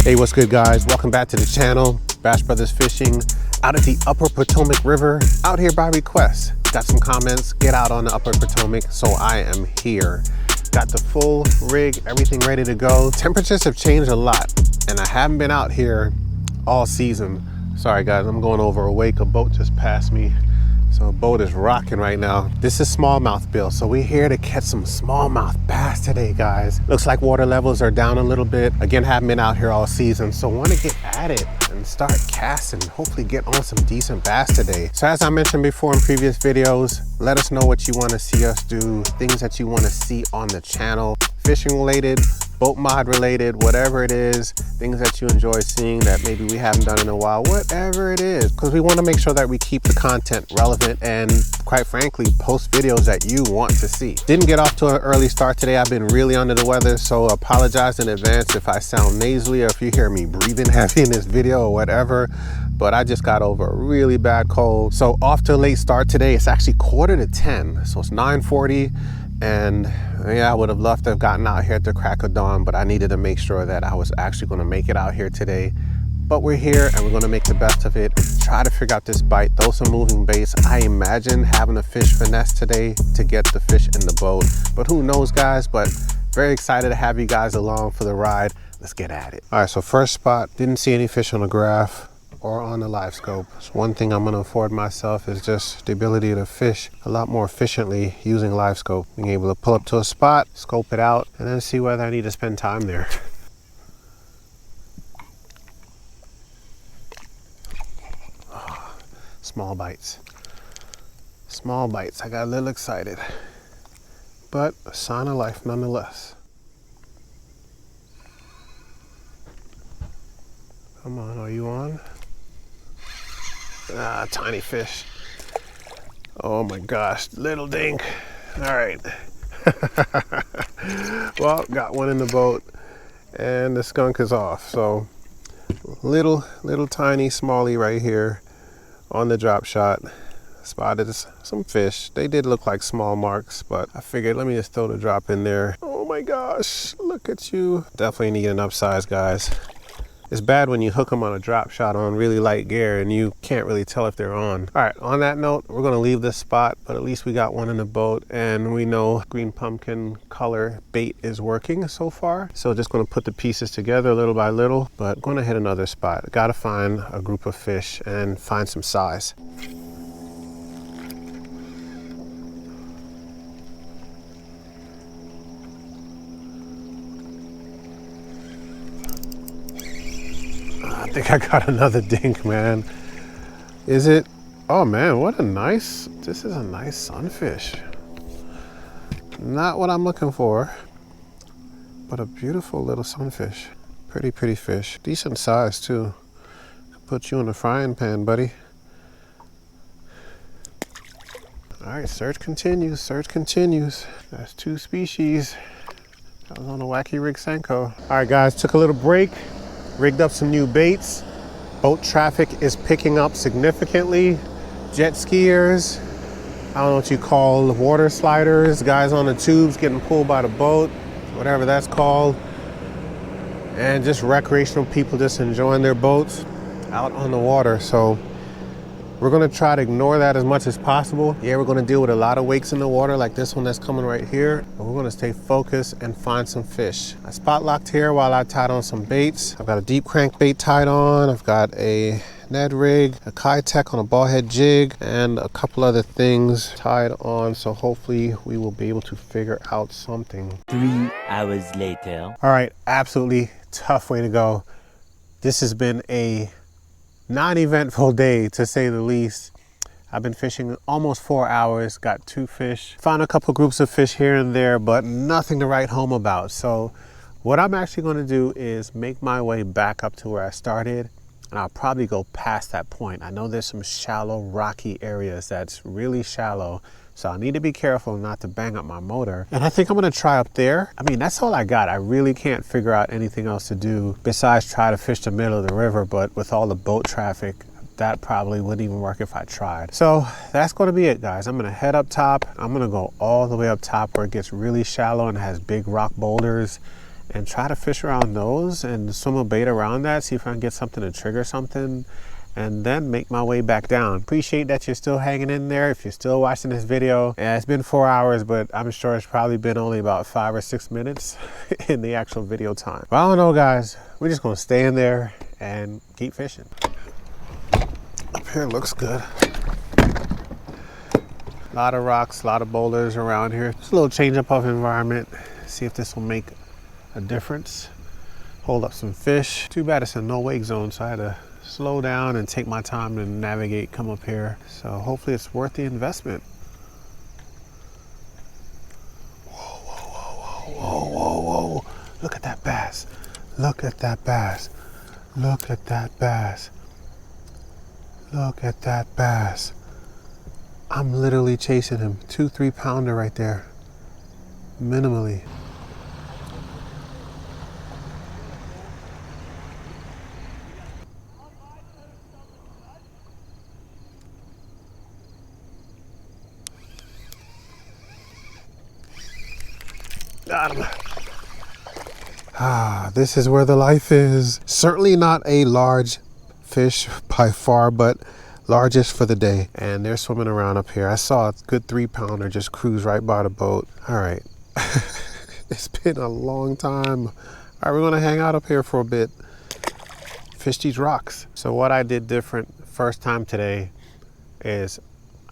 Hey, what's good, guys? Welcome back to the channel. Bash Brothers Fishing out at the Upper Potomac River, out here by request. Got some comments, get out on the Upper Potomac, so I am here. Got the full rig, everything ready to go. Temperatures have changed a lot, and I haven't been out here all season. Sorry, guys, I'm going over a wake. A boat just passed me. So a boat is rocking right now. This is smallmouth bill, so we're here to catch some smallmouth bass today, guys. Looks like water levels are down a little bit. Again, haven't been out here all season, so want to get at it and start casting. Hopefully get on some decent bass today. So as I mentioned before in previous videos, let us know what you want to see us do, things that you want to see on the channel, fishing related, boat mod related, whatever it is, things that you enjoy seeing that maybe we haven't done in a while, whatever it is, because we want to make sure that we keep the content relevant and, quite frankly, post videos that you want to see. Didn't get off to an early start today. I've been really under the weather, so apologize in advance if I sound nasally or if you hear me breathing heavy in this video or whatever, but I just got over a really bad cold. So off to a late start today. It's actually 9:45, so it's 9:40. And yeah, I would have loved to have gotten out here at the crack of dawn, but I needed to make sure that I was actually going to make it out here today. But we're here and we're going to make the best of it. Try to figure out this bite, throw some moving baits. I imagine having a fish finesse today to get the fish in the boat, but who knows, guys. But very excited to have you guys along for the ride. Let's get at it. All right, so first spot, didn't see any fish on the graph or on the live scope. So one thing I'm gonna afford myself is just the ability to fish a lot more efficiently using live scope. Being able to pull up to a spot, scope it out, and then see whether I need to spend time there. Oh, small bites. Small bites. I got a little excited, but a sign of life nonetheless. Come on, are you on? Ah, tiny fish. Oh my gosh, little dink. All right. Well, got one in the boat and the skunk is off. So little tiny smallie right here on the drop shot. Spotted some fish. They did look like small marks, but I figured let me just throw the drop in there. Oh my gosh, look at you. Definitely need an upsize, guys. It's bad when you hook them on a drop shot on really light gear and you can't really tell if they're on. All right, on that note, we're gonna leave this spot, but at least we got one in the boat and we know green pumpkin color bait is working so far. So just gonna put the pieces together little by little, but gonna hit another spot. Gotta find a group of fish and find some size. I think I got another dink, man. Is it? Oh man, what a nice, this is a nice sunfish. Not what I'm looking for, but a beautiful little sunfish. Pretty fish. Decent size too. Put you in the frying pan, buddy. All right, search continues, search continues. That's two species. I was on a wacky rig Senko. All right, guys, took a little break. Rigged up some new baits. Boat traffic is picking up significantly. Jet skiers, I don't know what you call water sliders, guys on the tubes getting pulled by the boat, whatever that's called. And just recreational people just enjoying their boats out on the water. So we're gonna try to ignore that as much as possible. Yeah, we're gonna deal with a lot of wakes in the water like this one that's coming right here, but we're gonna stay focused and find some fish. I spot locked here while I tied on some baits. I've got a deep crankbait tied on. I've got a Ned rig, a Kitech on a ball head jig, and a couple other things tied on. So hopefully we will be able to figure out something. 3 hours later. All right, absolutely tough way to go. This has been a non-eventful day, to say the least. I've been fishing almost 4 hours, got 2 fish, found a couple groups of fish here and there, but nothing to write home about. So what I'm actually going to do is make my way back up to where I started, and I'll probably go past that point. I know there's some shallow, rocky areas that's really shallow, so I need to be careful not to bang up my motor. And I think I'm gonna try up there. I mean, that's all I got. I really can't figure out anything else to do besides try to fish the middle of the river, but with all the boat traffic, that probably wouldn't even work if I tried. So that's going to be it, guys. I'm going to head up top. I'm going to go all the way up top where it gets really shallow and has big rock boulders and try to fish around those and swim a bait around that, see if I can get something to trigger something, and then make my way back down. Appreciate that you're still hanging in there. If you're still watching this video, yeah, it's been 4 hours, but I'm sure it's probably been only about 5 or 6 minutes in the actual video time. But I don't know, guys. We're just gonna stay in there and keep fishing. Up here looks good. A lot of rocks, a lot of boulders around here. Just a little change up of environment. See if this will make a difference. Hold up some fish. Too bad it's a no wake zone, so I had to slow down and take my time to navigate, come up here. So hopefully it's worth the investment. Whoa, whoa, whoa, whoa, whoa, whoa, whoa. Look at that bass. Look at that bass. Look at that bass. Look at that bass. I'm literally chasing him. 2-3 pounder right there. Minimally. Got him. Ah, this is where the life is. Certainly not a large fish by far, but largest for the day. And they're swimming around up here. I saw a good 3 pounder just cruise right by the boat. All right. It's been a long time. All right, we're gonna hang out up here for a bit. Fish these rocks. So what I did different first time today is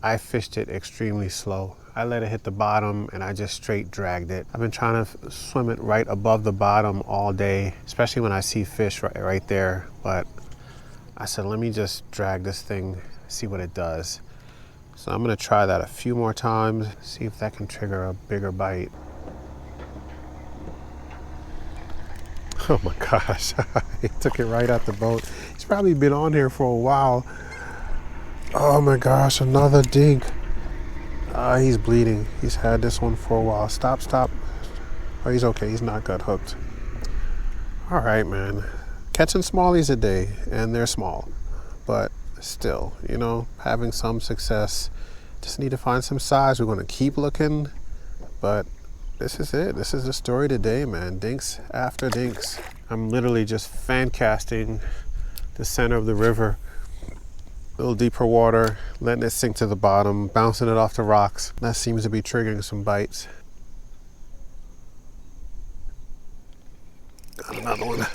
I fished it extremely slow. I let it hit the bottom and I just straight dragged it. I've been trying to swim it right above the bottom all day, especially when I see fish right there. But I said, let me just drag this thing, see what it does. So I'm gonna try that a few more times, see if that can trigger a bigger bite. Oh my gosh, he took it right at the boat. He's probably been on here for a while. Oh my gosh, another dink. He's bleeding. He's had this one for a while. Stop, stop. Oh, he's okay. He's not gut hooked. All right, man. Catching smallies a day, and they're small. But still, you know, having some success. Just need to find some size. We're going to keep looking. But this is it. This is the story today, man. Dinks after dinks. I'm literally just fan casting the center of the river. A little deeper water, letting it sink to the bottom, bouncing it off the rocks. That seems to be triggering some bites. Got another one.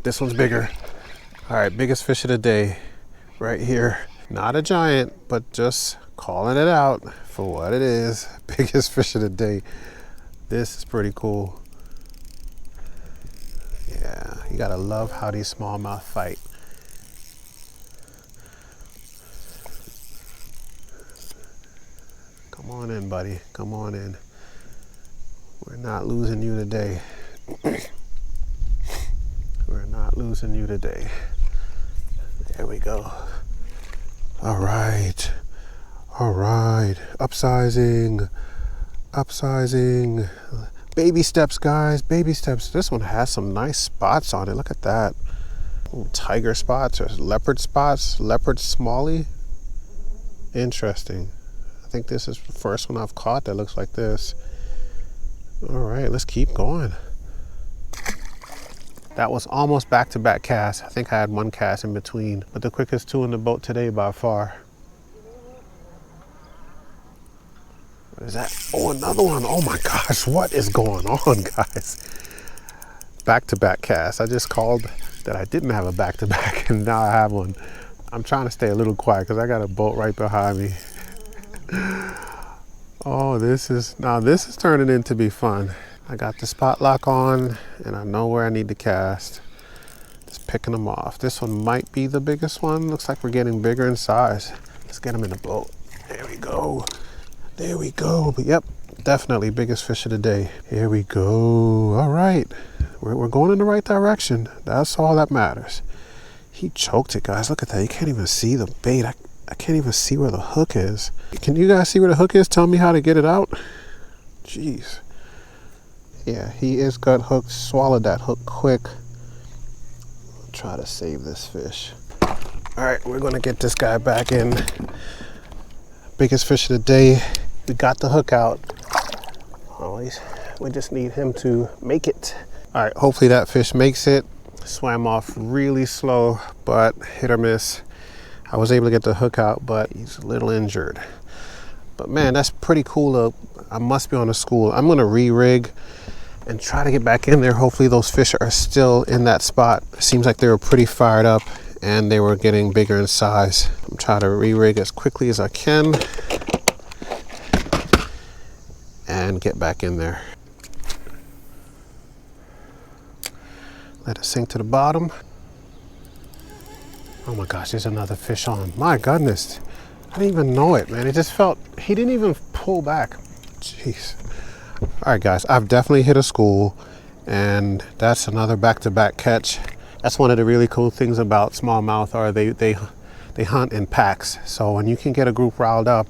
This one's bigger. All right, biggest fish of the day right here. Not a giant, but just calling it out for what it is. Biggest fish of the day. This is pretty cool. Yeah, you gotta love how these smallmouth fight. Come on in, buddy. Come on in. We're not losing you today. We're not losing you today. There we go. All right. All right. Upsizing. Upsizing. Baby steps, guys. Baby steps. This one has some nice spots on it. Look at that. Little tiger spots or leopard spots. Leopard smallie. Interesting. I think this is the first one I've caught that looks like this. All right, let's keep going. That was almost back-to-back casts. I think I had one cast in between, but the quickest 2 in the boat today by far. What is that? Oh, another one. Oh my gosh, what is going on, guys? Back-to-back cast. I just called that I didn't have a back-to-back and now I have one. I'm trying to stay a little quiet because I got a boat right behind me. Oh, this is turning into be fun. I got the spot lock on and I know where I need to cast. Just picking them off. This one might be the biggest one. Looks like we're getting bigger in size. Let's get them in the boat. There we go. There we go. But yep, definitely biggest fish of the day. Here we go. All right. We're going in the right direction. That's all that matters. He choked it, guys. Look at that. You can't even see the bait. I can't even see where the hook is. Can you guys see where the hook is? Tell me how to get it out. Jeez. Yeah, he is gut hooked. Swallowed that hook quick. I'll try to save this fish. All right, we're gonna get this guy back in. Biggest fish of the day. We got the hook out. Always, we just need him to make it. All right, hopefully that fish makes it. Swam off really slow, but hit or miss. I was able to get the hook out, but he's a little injured. But man, that's pretty cool. I must be on a school. I'm gonna re-rig and try to get back in there. Hopefully those fish are still in that spot. Seems like they were pretty fired up and they were getting bigger in size. I'm trying to re-rig as quickly as I can and get back in there. Let it sink to the bottom. Oh my gosh, there's another fish on. My goodness. I didn't even know it, man. It just felt, he didn't even pull back. Jeez. All right, guys, I've definitely hit a school, and that's another back-to-back catch. That's one of the really cool things about smallmouth, are they hunt in packs. So when you can get a group riled up,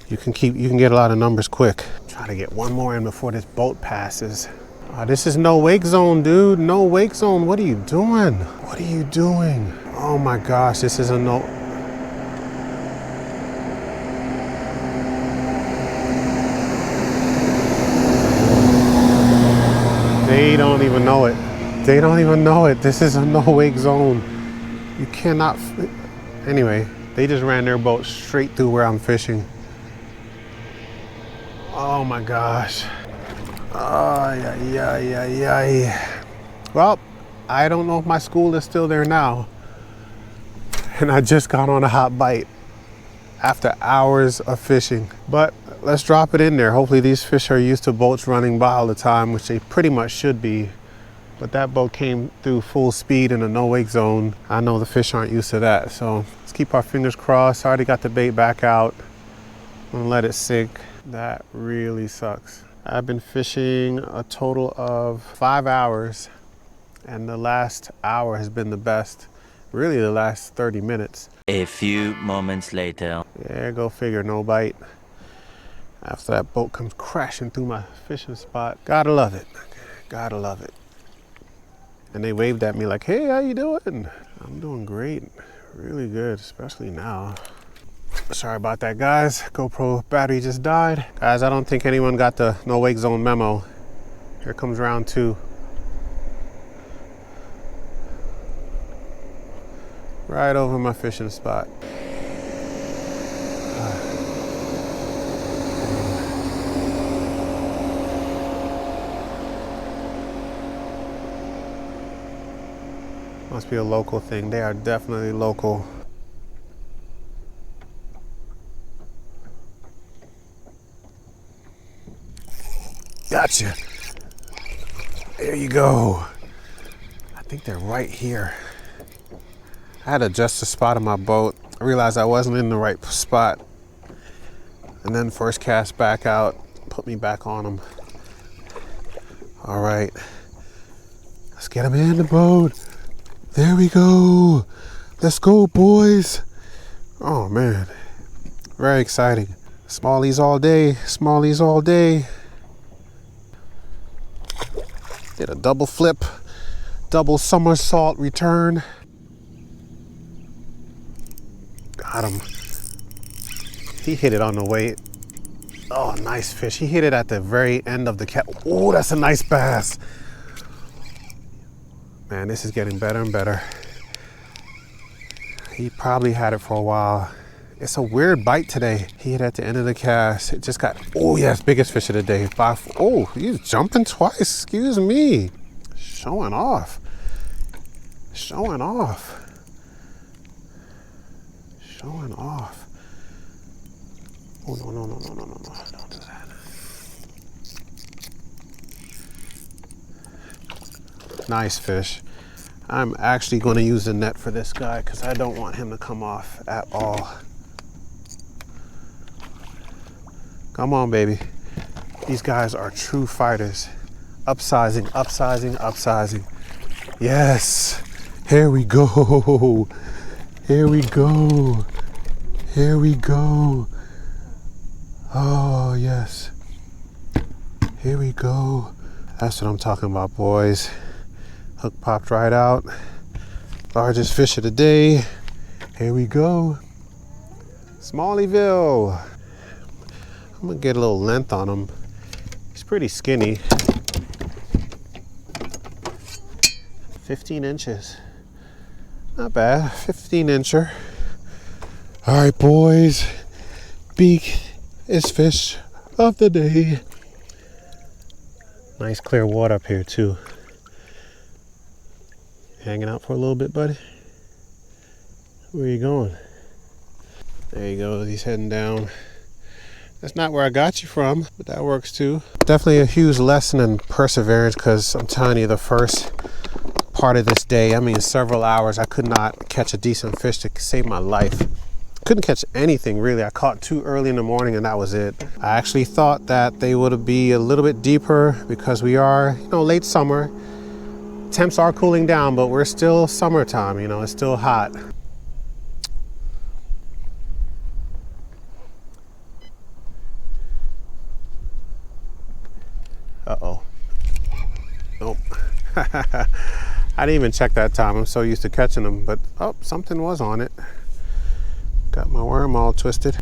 you can get a lot of numbers quick. Try to get one more in before this boat passes. This is no wake zone, dude. No wake zone. What are you doing? What are you doing? Oh my gosh, this is a no. They don't even know it. They don't even know it. This is a no wake zone. You cannot. Anyway, they just ran their boat straight through where I'm fishing. Oh my gosh. Well, I don't know if my school is still there now. And I just got on a hot bite after hours of fishing. But let's drop it in there. Hopefully these fish are used to boats running by all the time, which they pretty much should be. But that boat came through full speed in a no wake zone. I know the fish aren't used to that. So let's keep our fingers crossed. I already got the bait back out. I'm gonna let it sink. That really sucks. I've been fishing a total of 5 hours, and the last hour has been the best. Really the last 30 minutes. A few moments later. Yeah, go figure, no bite. After that boat comes crashing through my fishing spot. Gotta love it. Gotta love it. And they waved at me like, hey, how you doing? I'm doing great. Really good, especially now. Sorry about that, guys. GoPro battery just died. Guys, I don't think anyone got the no wake zone memo. Here comes round 2. Right over my fishing spot. Must be a local thing. They are definitely local. Gotcha. There you go. I think they're right here. I had to adjust the spot of my boat. I realized I wasn't in the right spot. And then first cast back out, put me back on them. All right. Let's get them in the boat. There we go. Let's go, boys. Oh, man. Very exciting. Smallies all day. Smallies all day. Did a double flip, double somersault return. Got him. He hit it on the way. Oh, nice fish. He hit it at the very end of the cat. Oh, that's a nice bass. Man, this is getting better and better. He probably had it for a while. It's a weird bite today. He hit at the end of the cast. It just got, oh yes, biggest fish of the day. Oh, he's jumping twice, excuse me. Showing off. Showing off. Showing off. Oh, no, don't do that. Nice fish. I'm actually going to use the net for this guy because I don't want him to come off at all. Come on, baby. These guys are true fighters. Upsizing, upsizing, upsizing. Yes. Here we go. Here we go. Here we go. Oh, yes. Here we go. That's what I'm talking about, boys. Hook popped right out. Largest fish of the day. Here we go. Smalleyville. I'm gonna get a little length on him. He's pretty skinny. 15 inches. Not bad, 15 incher. All right, boys. Beak is fish of the day. Nice clear water up here too. Hanging out for a little bit, buddy? Where are you going? There you go, he's heading down. That's not where I got you from, but that works too. Definitely a huge lesson in perseverance, because I'm telling you, the first part of this day, I mean several hours, I could not catch a decent fish to save my life. Couldn't catch anything really. I caught 2 early in the morning and that was it. I actually thought that they would be a little bit deeper because we are, you know, late summer. Temps are cooling down, but we're still summertime, you know, it's still hot. Uh-oh. Nope. I didn't even check that time. I'm so used to catching them, but oh, something was on it. Got my worm all twisted.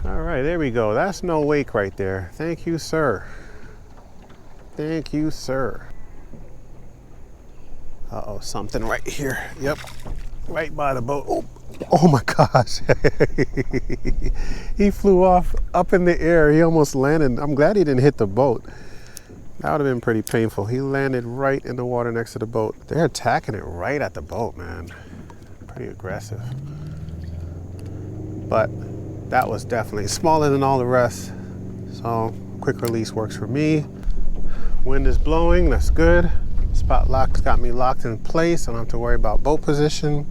All right, there we go. That's no wake right there. Thank you, sir. Thank you, sir. Uh-oh, something right here. Yep, right by the boat. Oh, oh my gosh. He flew off up in the air. He almost landed. I'm glad he didn't hit the boat. That would have been pretty painful. He landed right in the water next to the boat. They're attacking it right at the boat, man. Pretty aggressive. But that was definitely smaller than all the rest. So quick release works for me. Wind is blowing, that's good. Spot lock's got me locked in place. I don't have to worry about boat position.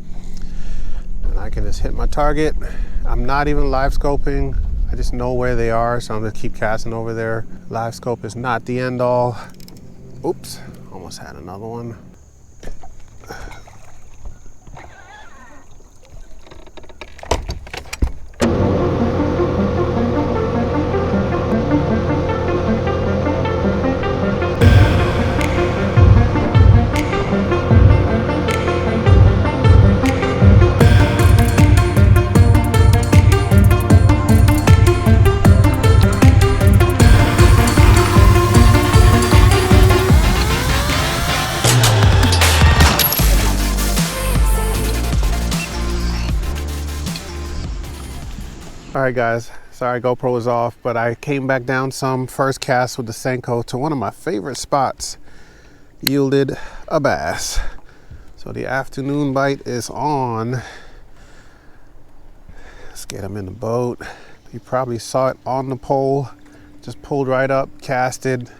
And I can just hit my target. I'm not even live scoping. I just know where they are, so I'm gonna keep casting over there. Live scope is not the end all. Oops, almost had another one. All right guys, sorry GoPro was off, but I came back down some. First cast with the Senko to one of my favorite spots. Yielded a bass. So the afternoon bite is on. Let's get him in the boat. You probably saw it on the pole. Just pulled right up, casted.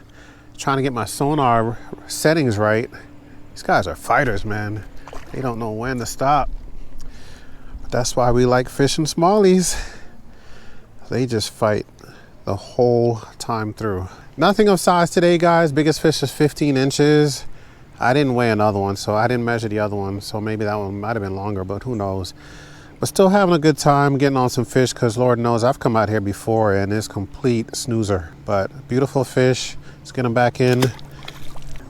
Trying to get my sonar settings right. These guys are fighters, man. They don't know when to stop. But that's why we like fishing smallies. They just fight the whole time through. Nothing of size today, guys. Biggest fish is 15 inches. I didn't weigh another one, so I didn't measure the other one. So maybe that one might have been longer, but who knows. But still having a good time getting on some fish, because Lord knows I've come out here before and it's complete snoozer. But beautiful fish. Let's get them back in.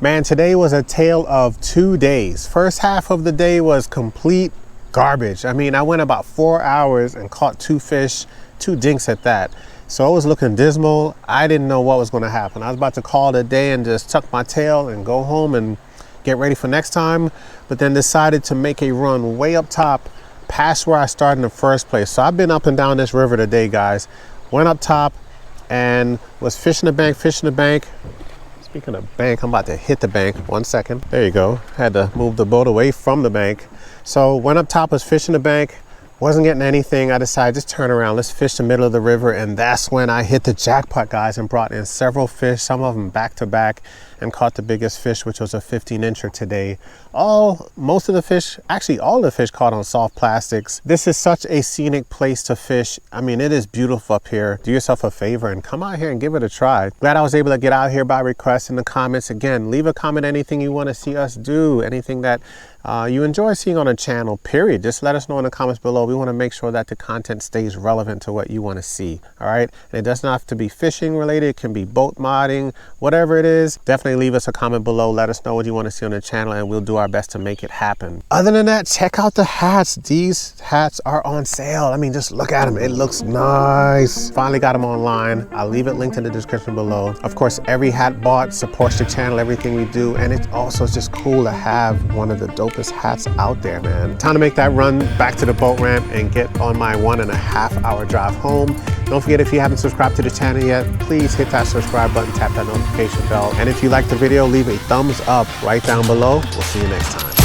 Man, today was a tale of 2 days. First half of the day was complete garbage. I mean, I went about 4 hours and caught 2 fish. 2 dinks at that. So it was looking dismal. I didn't know what was going to happen. I was about to call it a day and just tuck my tail and go home and get ready for next time, but then decided to make a run way up top past where I started in the first place. So I've been up and down this river today, guys. Went up top and was fishing the bank. Speaking of bank, I'm about to hit the bank. 1 second. There you go. Had to move the boat away from the bank. So went up top, was fishing the bank. Wasn't getting anything. I decided just turn around, let's fish the middle of the river. And that's when I hit the jackpot, guys, and brought in several fish, some of them back to back, and caught the biggest fish, which was a 15 incher today. Most of the fish, actually all the fish, caught on soft plastics. This is such a scenic place to fish. I mean, it is beautiful up here. Do yourself a favor and come out here and give it a try. Glad I was able to get out here by request in the comments. Again, leave a comment, anything you want to see us do, anything that you enjoy seeing on the channel, period. Just let us know in the comments below. We want to make sure that the content stays relevant to what you want to see. All right. And it doesn't have to be fishing related. It can be boat modding, whatever it is. Definitely leave us a comment below. Let us know what you want to see on the channel and we'll do our best to make it happen. Other than that, check out the hats. These hats are on sale. I mean, just look at them. It looks nice. Finally got them online. I'll leave it linked in the description below. Of course, every hat bought supports the channel, everything we do. And it's also just cool to have one of the dopest hats out there, man. Time to make that run back to the boat ramp and get on my 1.5 hour drive home. Don't forget, if you haven't subscribed to the channel yet, please hit that subscribe button, tap that notification bell. And if you liked the video, leave a thumbs up right down below. We'll see you next time.